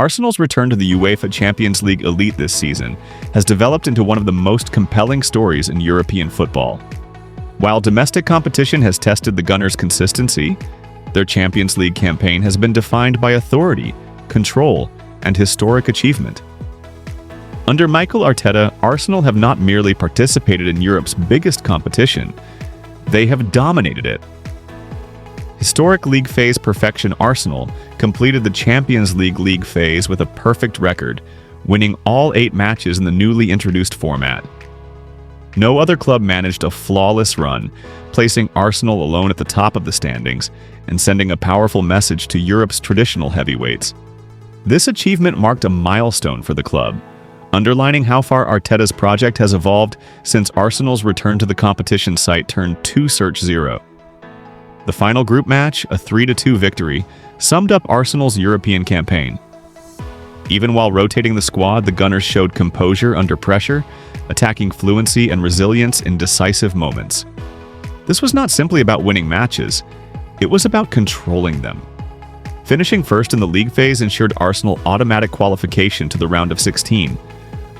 Arsenal's return to the UEFA Champions League elite this season has developed into one of the most compelling stories in European football. While domestic competition has tested the Gunners' consistency, their Champions League campaign has been defined by authority, control, and historic achievement. Under Mikel Arteta, Arsenal have not merely participated in Europe's biggest competition, they have dominated it. Historic league phase perfection Arsenal completed the Champions League phase with a perfect record, winning all 8 matches in the newly introduced format. No other club managed a flawless run, placing Arsenal alone at the top of the standings and sending a powerful message to Europe's traditional heavyweights. This achievement marked a milestone for the club, underlining how far Arteta's project has evolved since Arsenal's return to the competition site turned 2-0. The final group match, a 3-2 victory, summed up Arsenal's European campaign. Even while rotating the squad, the Gunners showed composure under pressure, attacking fluency and resilience in decisive moments. This was not simply about winning matches, it was about controlling them. Finishing first in the league phase ensured Arsenal automatic qualification to the round of 16,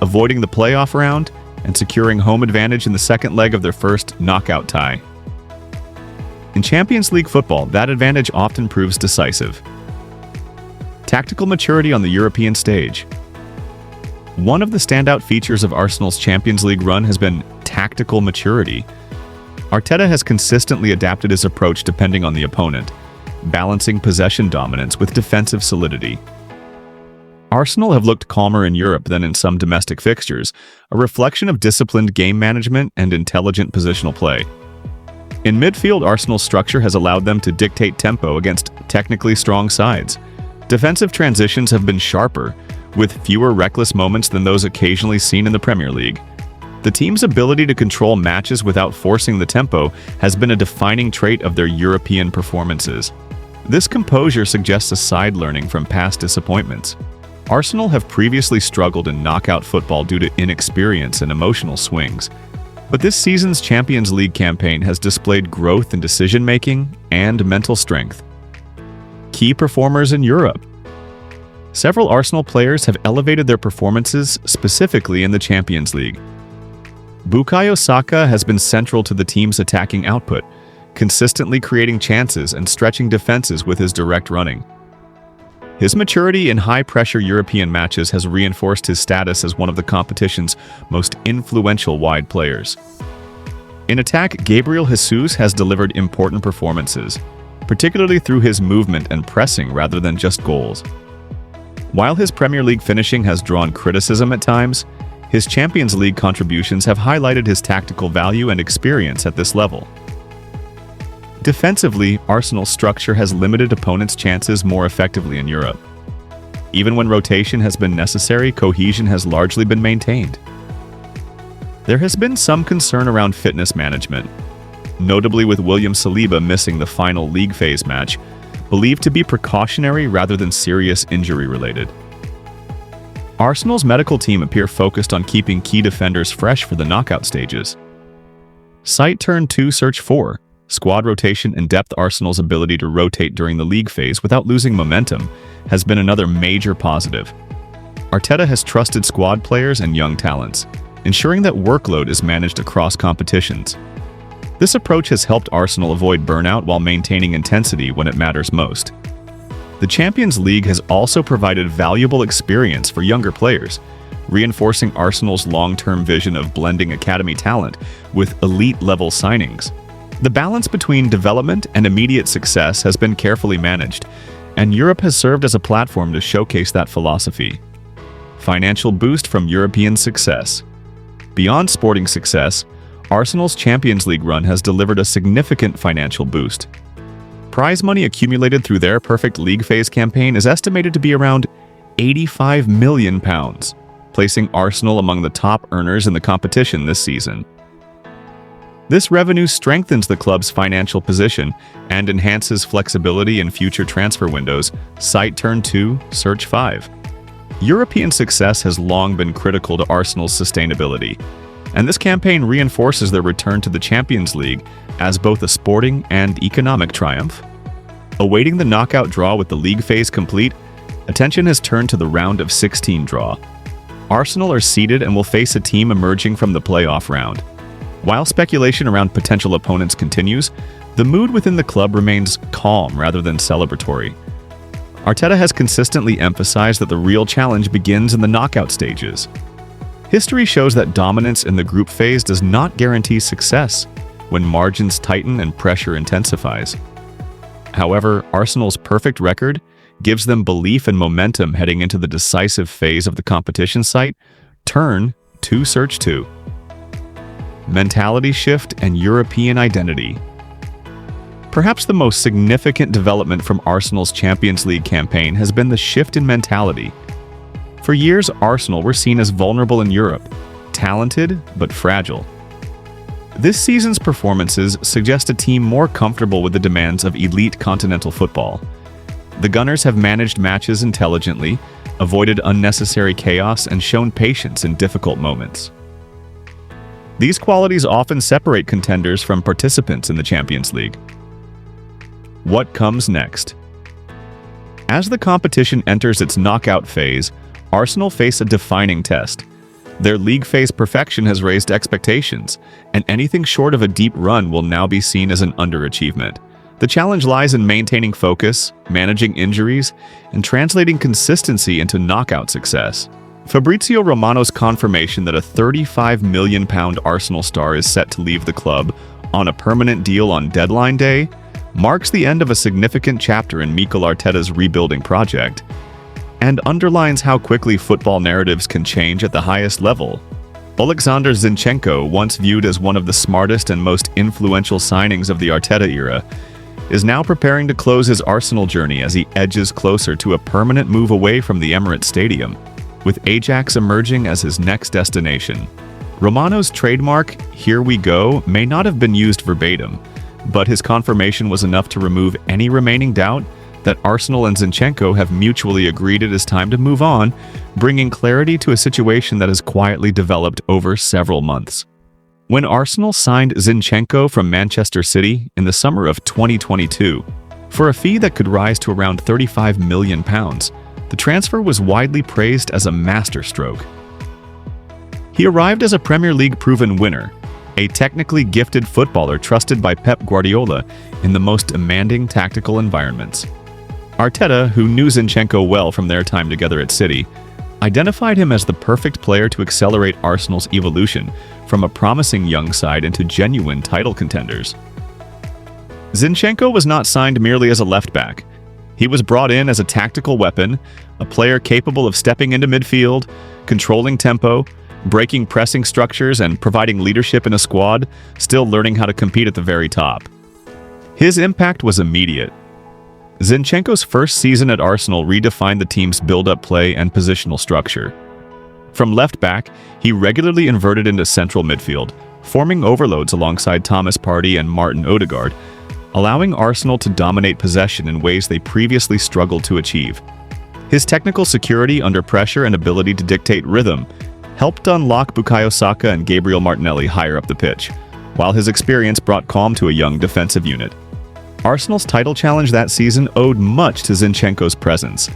avoiding the playoff round and securing home advantage in the second leg of their first knockout tie. In Champions League football, that advantage often proves decisive. Tactical maturity on the European stage. One of the standout features of Arsenal's Champions League run has been tactical maturity. Arteta has consistently adapted his approach depending on the opponent, balancing possession dominance with defensive solidity. Arsenal have looked calmer in Europe than in some domestic fixtures, a reflection of disciplined game management and intelligent positional play. In midfield, Arsenal's structure has allowed them to dictate tempo against technically strong sides. Defensive transitions have been sharper, with fewer reckless moments than those occasionally seen in the Premier League. The team's ability to control matches without forcing the tempo has been a defining trait of their European performances. This composure suggests a side learning from past disappointments. Arsenal have previously struggled in knockout football due to inexperience and emotional swings. But this season's Champions League campaign has displayed growth in decision-making and mental strength. Key performers in Europe. Several Arsenal players have elevated their performances specifically in the Champions League. Bukayo Saka has been central to the team's attacking output, consistently creating chances and stretching defenses with his direct running. His maturity in high-pressure European matches has reinforced his status as one of the competition's most influential wide players. In attack, Gabriel Jesus has delivered important performances, particularly through his movement and pressing rather than just goals. While his Premier League finishing has drawn criticism at times, his Champions League contributions have highlighted his tactical value and experience at this level. Defensively, Arsenal's structure has limited opponents' chances more effectively in Europe. Even when rotation has been necessary, cohesion has largely been maintained. There has been some concern around fitness management, notably with William Saliba missing the final league phase match, believed to be precautionary rather than serious injury-related. Arsenal's medical team appear focused on keeping key defenders fresh for the knockout stages. Site turn 2 search 4. Squad rotation and depth. Arsenal's ability to rotate during the league phase without losing momentum has been another major positive. Arteta has trusted squad players and young talents, ensuring that workload is managed across competitions. This approach has helped Arsenal avoid burnout while maintaining intensity when it matters most. The Champions League has also provided valuable experience for younger players, reinforcing Arsenal's long-term vision of blending academy talent with elite-level signings. The balance between development and immediate success has been carefully managed, and Europe has served as a platform to showcase that philosophy. Financial boost from European success. Beyond sporting success, Arsenal's Champions League run has delivered a significant financial boost. Prize money accumulated through their perfect league phase campaign is estimated to be around £85 million, placing Arsenal among the top earners in the competition this season. This revenue strengthens the club's financial position and enhances flexibility in future transfer windows. Site turn 2, search 5. European success has long been critical to Arsenal's sustainability, and this campaign reinforces their return to the Champions League as both a sporting and economic triumph. Awaiting the knockout draw with the league phase complete, attention has turned to the round of 16 draw. Arsenal are seeded and will face a team emerging from the playoff round. While speculation around potential opponents continues, the mood within the club remains calm rather than celebratory. Arteta has consistently emphasized that the real challenge begins in the knockout stages. History shows that dominance in the group phase does not guarantee success when margins tighten and pressure intensifies. However, Arsenal's perfect record gives them belief and momentum heading into the decisive phase of the competition site. Turn to Search 2. Mentality shift and European identity. Perhaps the most significant development from Arsenal's Champions League campaign has been the shift in mentality. For years, Arsenal were seen as vulnerable in Europe, talented but fragile. This season's performances suggest a team more comfortable with the demands of elite continental football. The Gunners have managed matches intelligently, avoided unnecessary chaos, and shown patience in difficult moments. These qualities often separate contenders from participants in the Champions League. What comes next? As the competition enters its knockout phase, Arsenal face a defining test. Their league phase perfection has raised expectations, and anything short of a deep run will now be seen as an underachievement. The challenge lies in maintaining focus, managing injuries, and translating consistency into knockout success. Fabrizio Romano's confirmation that a £35 million Arsenal star is set to leave the club on a permanent deal on deadline day marks the end of a significant chapter in Mikel Arteta's rebuilding project, and underlines how quickly football narratives can change at the highest level. Alexander Zinchenko, once viewed as one of the smartest and most influential signings of the Arteta era, is now preparing to close his Arsenal journey as he edges closer to a permanent move away from the Emirates Stadium, with Ajax emerging as his next destination. Romano's trademark, "Here we go," may not have been used verbatim, but his confirmation was enough to remove any remaining doubt that Arsenal and Zinchenko have mutually agreed it is time to move on, bringing clarity to a situation that has quietly developed over several months. When Arsenal signed Zinchenko from Manchester City in the summer of 2022, for a fee that could rise to around £35 million, the transfer was widely praised as a masterstroke. He arrived as a Premier League proven winner, a technically gifted footballer trusted by Pep Guardiola in the most demanding tactical environments. Arteta, who knew Zinchenko well from their time together at City, identified him as the perfect player to accelerate Arsenal's evolution from a promising young side into genuine title contenders. Zinchenko was not signed merely as a left-back. He was brought in as a tactical weapon, a player capable of stepping into midfield, controlling tempo, breaking pressing structures, and providing leadership in a squad still learning how to compete at the very top. His impact was immediate. Zinchenko's first season at Arsenal redefined the team's build-up play and positional structure. From left-back, he regularly inverted into central midfield, forming overloads alongside Thomas Partey and Martin Odegaard, allowing Arsenal to dominate possession in ways they previously struggled to achieve. His technical security under pressure and ability to dictate rhythm helped unlock Bukayo Saka and Gabriel Martinelli higher up the pitch, while his experience brought calm to a young defensive unit. Arsenal's title challenge that season owed much to Zinchenko's presence,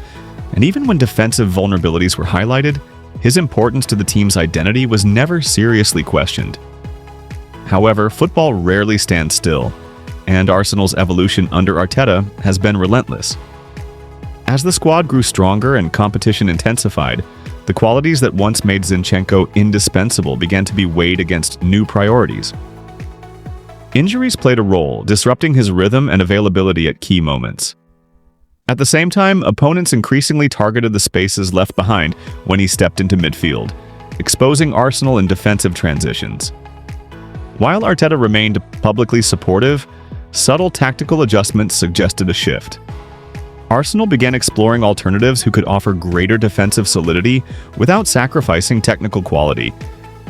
and even when defensive vulnerabilities were highlighted, his importance to the team's identity was never seriously questioned. However, football rarely stands still, and Arsenal's evolution under Arteta has been relentless. As the squad grew stronger and competition intensified, the qualities that once made Zinchenko indispensable began to be weighed against new priorities. Injuries played a role, disrupting his rhythm and availability at key moments. At the same time, opponents increasingly targeted the spaces left behind when he stepped into midfield, exposing Arsenal in defensive transitions. While Arteta remained publicly supportive, subtle tactical adjustments suggested a shift. Arsenal began exploring alternatives who could offer greater defensive solidity without sacrificing technical quality,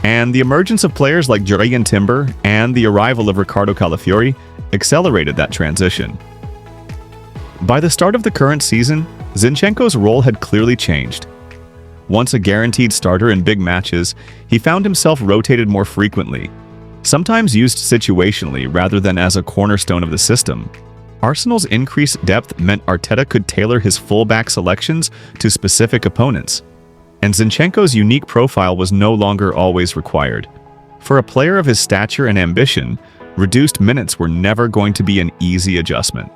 and the emergence of players like Jurriën Timber and the arrival of Ricardo Calafiori accelerated that transition. By the start of the current season, Zinchenko's role had clearly changed. Once a guaranteed starter in big matches, he found himself rotated more frequently, sometimes used situationally rather than as a cornerstone of the system. Arsenal's increased depth meant Arteta could tailor his fullback selections to specific opponents, and Zinchenko's unique profile was no longer always required. For a player of his stature and ambition, reduced minutes were never going to be an easy adjustment.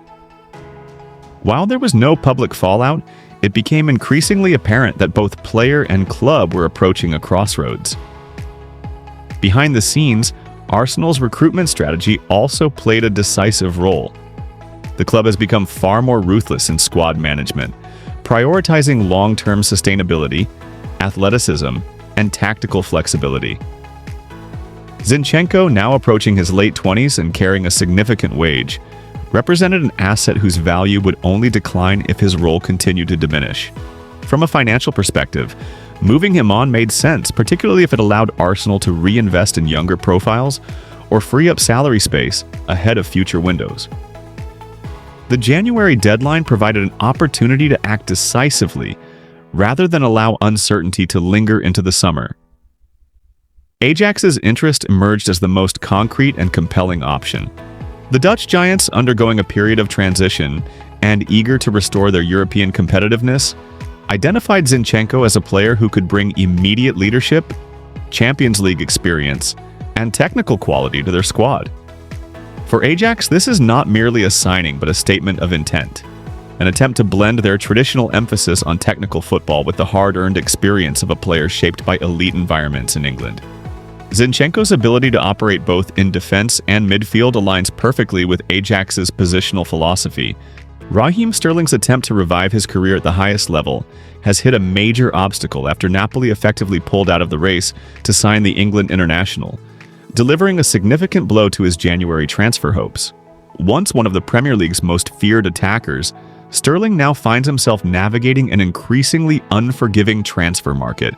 While there was no public fallout, it became increasingly apparent that both player and club were approaching a crossroads. Behind the scenes, Arsenal's recruitment strategy also played a decisive role. The club has become far more ruthless in squad management, prioritizing long-term sustainability, athleticism, and tactical flexibility. Zinchenko, now approaching his late 20s and carrying a significant wage, represented an asset whose value would only decline if his role continued to diminish. From a financial perspective, moving him on made sense, particularly if it allowed Arsenal to reinvest in younger profiles or free up salary space ahead of future windows. The January deadline provided an opportunity to act decisively rather than allow uncertainty to linger into the summer. Ajax's interest emerged as the most concrete and compelling option. The Dutch giants, undergoing a period of transition and eager to restore their European competitiveness, identified Zinchenko as a player who could bring immediate leadership, Champions League experience, and technical quality to their squad. For Ajax, this is not merely a signing but a statement of intent, an attempt to blend their traditional emphasis on technical football with the hard-earned experience of a player shaped by elite environments in England. Zinchenko's ability to operate both in defense and midfield aligns perfectly with Ajax's positional philosophy. Raheem Sterling's attempt to revive his career at the highest level has hit a major obstacle after Napoli effectively pulled out of the race to sign the England international, delivering a significant blow to his January transfer hopes. Once one of the Premier League's most feared attackers, Sterling now finds himself navigating an increasingly unforgiving transfer market,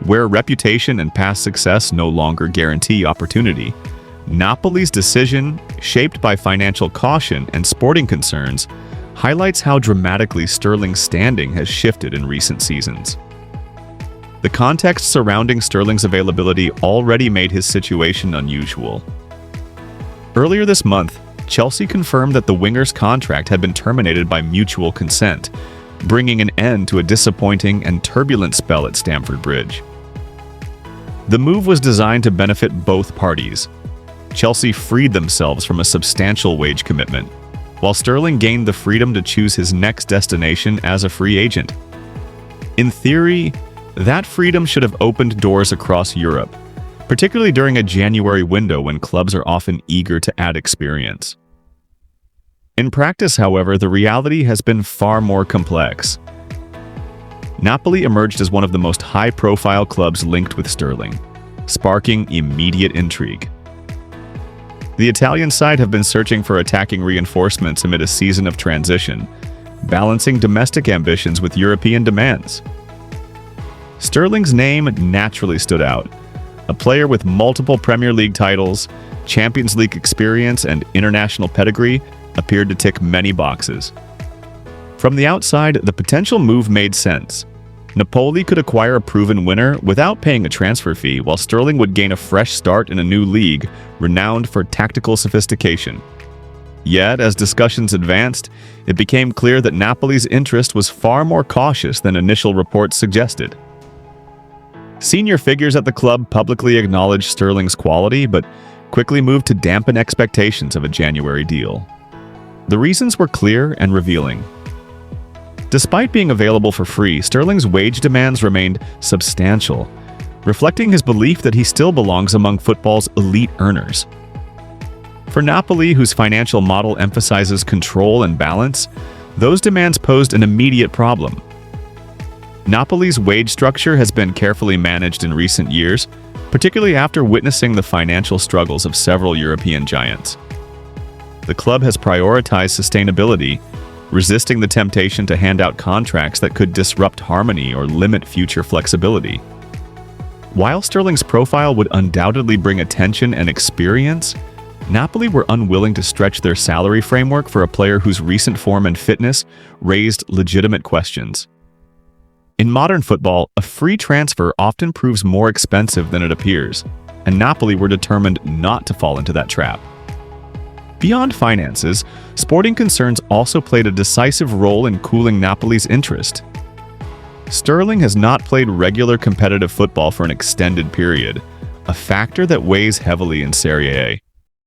where reputation and past success no longer guarantee opportunity. Napoli's decision, shaped by financial caution and sporting concerns, highlights how dramatically Sterling's standing has shifted in recent seasons. The context surrounding Sterling's availability already made his situation unusual. Earlier this month, Chelsea confirmed that the winger's contract had been terminated by mutual consent, bringing an end to a disappointing and turbulent spell at Stamford Bridge. The move was designed to benefit both parties. Chelsea freed themselves from a substantial wage commitment, while Sterling gained the freedom to choose his next destination as a free agent. In theory, that freedom should have opened doors across Europe, particularly during a January window when clubs are often eager to add experience. In practice, however, the reality has been far more complex. Napoli emerged as one of the most high-profile clubs linked with Sterling, sparking immediate intrigue. The Italian side have been searching for attacking reinforcements amid a season of transition, balancing domestic ambitions with European demands. Sterling's name naturally stood out. A player with multiple Premier League titles, Champions League experience, and international pedigree appeared to tick many boxes. From the outside, the potential move made sense. Napoli could acquire a proven winner without paying a transfer fee, while Sterling would gain a fresh start in a new league renowned for tactical sophistication. Yet, as discussions advanced, it became clear that Napoli's interest was far more cautious than initial reports suggested. Senior figures at the club publicly acknowledged Sterling's quality, but quickly moved to dampen expectations of a January deal. The reasons were clear and revealing. Despite being available for free, Sterling's wage demands remained substantial, reflecting his belief that he still belongs among football's elite earners. For Napoli, whose financial model emphasizes control and balance, those demands posed an immediate problem. Napoli's wage structure has been carefully managed in recent years, particularly after witnessing the financial struggles of several European giants. The club has prioritized sustainability, resisting the temptation to hand out contracts that could disrupt harmony or limit future flexibility. While Sterling's profile would undoubtedly bring attention and experience, Napoli were unwilling to stretch their salary framework for a player whose recent form and fitness raised legitimate questions. In modern football, a free transfer often proves more expensive than it appears, and Napoli were determined not to fall into that trap. Beyond finances, sporting concerns also played a decisive role in cooling Napoli's interest. Sterling has not played regular competitive football for an extended period, a factor that weighs heavily in Serie A.